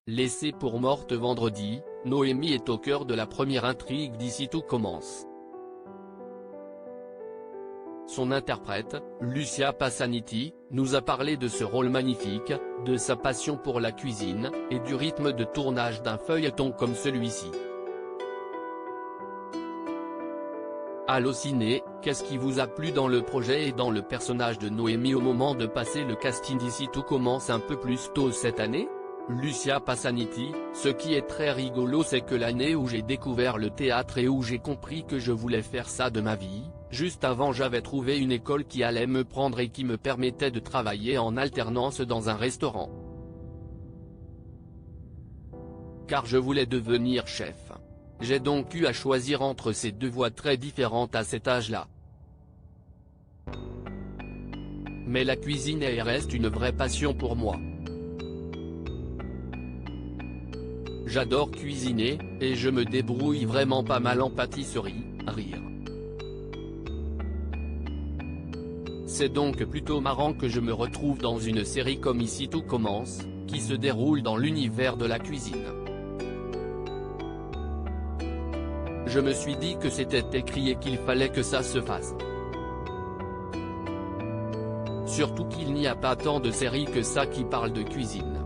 Laissée pour morte vendredi, Noémie est au cœur de la première intrigue d'Ici tout commence. Son interprète, Lucia Passaniti, nous a parlé de ce rôle magnifique, de sa passion pour la cuisine, et du rythme de tournage d'un feuilleton comme celui-ci. Allociné, qu'est-ce qui vous a plu dans le projet et dans le personnage de Noémie au moment de passer le casting d'Ici tout commence un peu plus tôt cette année? Lucia Passaniti, ce qui est très rigolo c'est que l'année où j'ai découvert le théâtre et où j'ai compris que je voulais faire ça de ma vie, juste avant j'avais trouvé une école qui allait me prendre et qui me permettait de travailler en alternance dans un restaurant. Car je voulais devenir chef. J'ai donc eu à choisir entre ces deux voies très différentes à cet âge-là. Mais la cuisine est et reste une vraie passion pour moi. J'adore cuisiner, et je me débrouille vraiment pas mal en pâtisserie, rire. C'est donc plutôt marrant que je me retrouve dans une série comme Ici tout commence, qui se déroule dans l'univers de la cuisine. Je me suis dit que c'était écrit et qu'il fallait que ça se fasse. Surtout qu'il n'y a pas tant de séries que ça qui parlent de cuisine.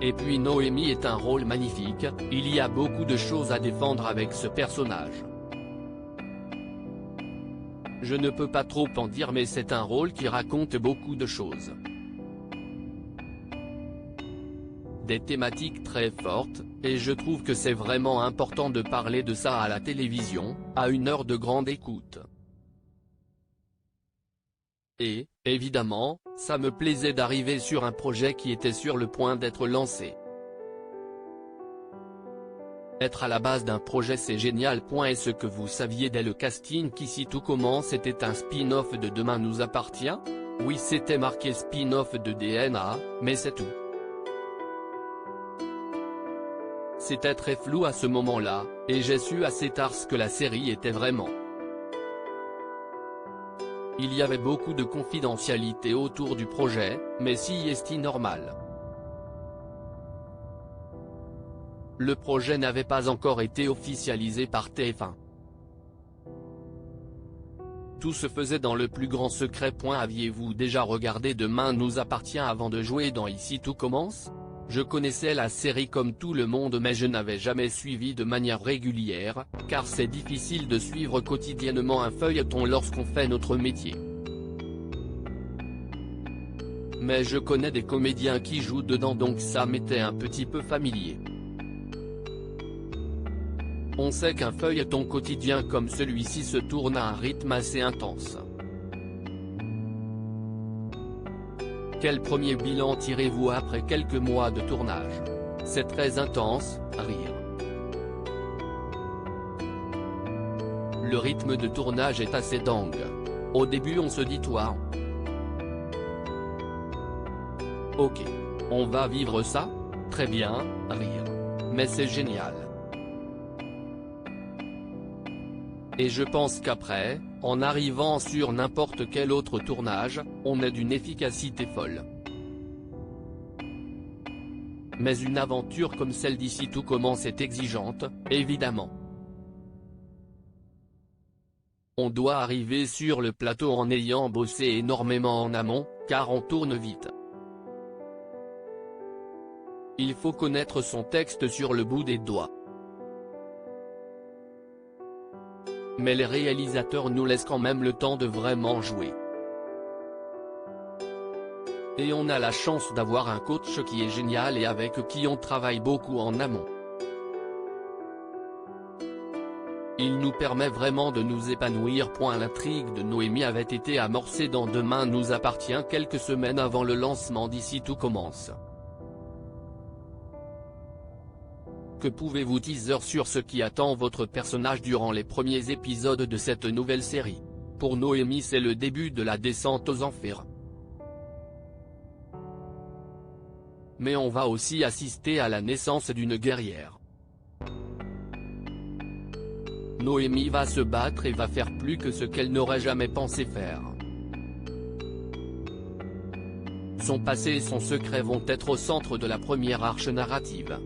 Et puis Noémie est un rôle magnifique, il y a beaucoup de choses à défendre avec ce personnage. Je ne peux pas trop en dire mais c'est un rôle qui raconte beaucoup de choses. Des thématiques très fortes, et je trouve que c'est vraiment important de parler de ça à la télévision, à une heure de grande écoute. Et, évidemment, ça me plaisait d'arriver sur un projet qui était sur le point d'être lancé. Être à la base d'un projet c'est génial. Est-ce que vous saviez dès le casting qu'Ici tout commence était un spin-off de Demain nous appartient? Oui, c'était marqué spin-off de DNA, mais c'est tout. C'était très flou à ce moment-là, et j'ai su assez tard ce que la série était vraiment. Il y avait beaucoup de confidentialité autour du projet, mais si est normal. Le projet n'avait pas encore été officialisé par TF1. Tout se faisait dans le plus grand secret. Aviez-vous déjà regardé Demain nous appartient avant de jouer dans Ici tout commence? Je connaissais la série comme tout le monde mais je n'avais jamais suivi de manière régulière, car c'est difficile de suivre quotidiennement un feuilleton lorsqu'on fait notre métier. Mais je connais des comédiens qui jouent dedans donc ça m'était un petit peu familier. On sait qu'un feuilleton quotidien comme celui-ci se tourne à un rythme assez intense. Quel premier bilan tirez-vous après quelques mois de tournage? C'est très intense, rire. Le rythme de tournage est assez dingue. Au début on se dit toi. Ok. On va vivre ça? Très bien, rire. Mais c'est génial. Et je pense qu'après, en arrivant sur n'importe quel autre tournage, on est d'une efficacité folle. Mais une aventure comme celle d'Ici tout commence est exigeante, évidemment. On doit arriver sur le plateau en ayant bossé énormément en amont, car on tourne vite. Il faut connaître son texte sur le bout des doigts. Mais les réalisateurs nous laissent quand même le temps de vraiment jouer. Et on a la chance d'avoir un coach qui est génial et avec qui on travaille beaucoup en amont. Il nous permet vraiment de nous épanouir. L'intrigue de Noémie avait été amorcée dans Demain nous appartient quelques semaines avant le lancement d'Ici tout commence. Que pouvez-vous teaser sur ce qui attend votre personnage durant les premiers épisodes de cette nouvelle série? Pour Noémie c'est le début de la descente aux enfers. Mais on va aussi assister à la naissance d'une guerrière. Noémie va se battre et va faire plus que ce qu'elle n'aurait jamais pensé faire. Son passé et son secret vont être au centre de la première arche narrative.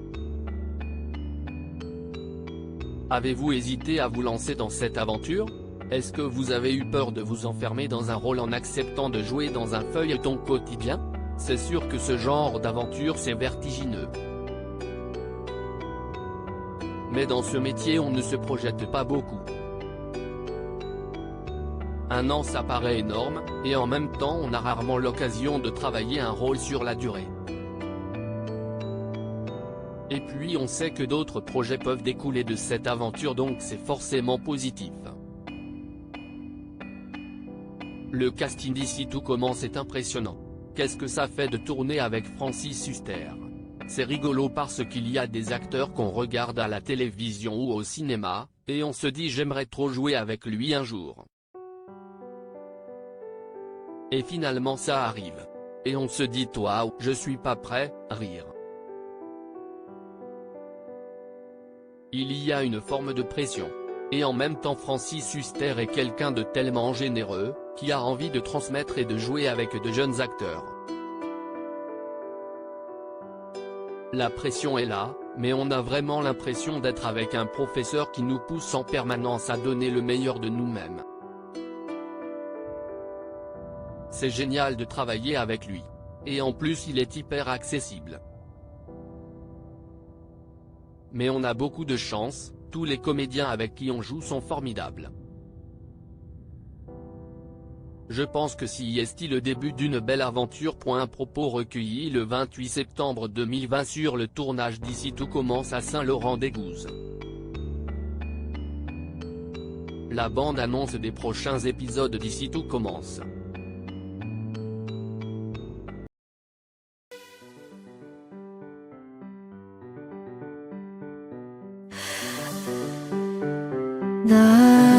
Avez-vous hésité à vous lancer dans cette aventure? Est-ce que vous avez eu peur de vous enfermer dans un rôle en acceptant de jouer dans un feuilleton quotidien? C'est sûr que ce genre d'aventure c'est vertigineux. Mais dans ce métier on ne se projette pas beaucoup. Un an ça paraît énorme, et en même temps on a rarement l'occasion de travailler un rôle sur la durée. Et puis on sait que d'autres projets peuvent découler de cette aventure donc c'est forcément positif. Le casting d'ici tout commence est impressionnant. Qu'est-ce que ça fait de tourner avec Francis Huster? C'est rigolo parce qu'il y a des acteurs qu'on regarde à la télévision ou au cinéma, et on se dit j'aimerais trop jouer avec lui un jour. Et finalement ça arrive. Et on se dit toi, je suis pas prêt, rire. Il y a une forme de pression. Et en même temps Francis Huster est quelqu'un de tellement généreux, qui a envie de transmettre et de jouer avec de jeunes acteurs. La pression est là, mais on a vraiment l'impression d'être avec un professeur qui nous pousse en permanence à donner le meilleur de nous-mêmes. C'est génial de travailler avec lui. Et en plus il est hyper accessible. Mais on a beaucoup de chance, tous les comédiens avec qui on joue sont formidables. Je pense que si est le début d'une belle aventure. Un propos recueilli le 28 septembre 2020 sur le tournage d'ici tout commence à Saint-Laurent-des-Gouzes. La bande-annonce des prochains épisodes d'ici tout commence. 나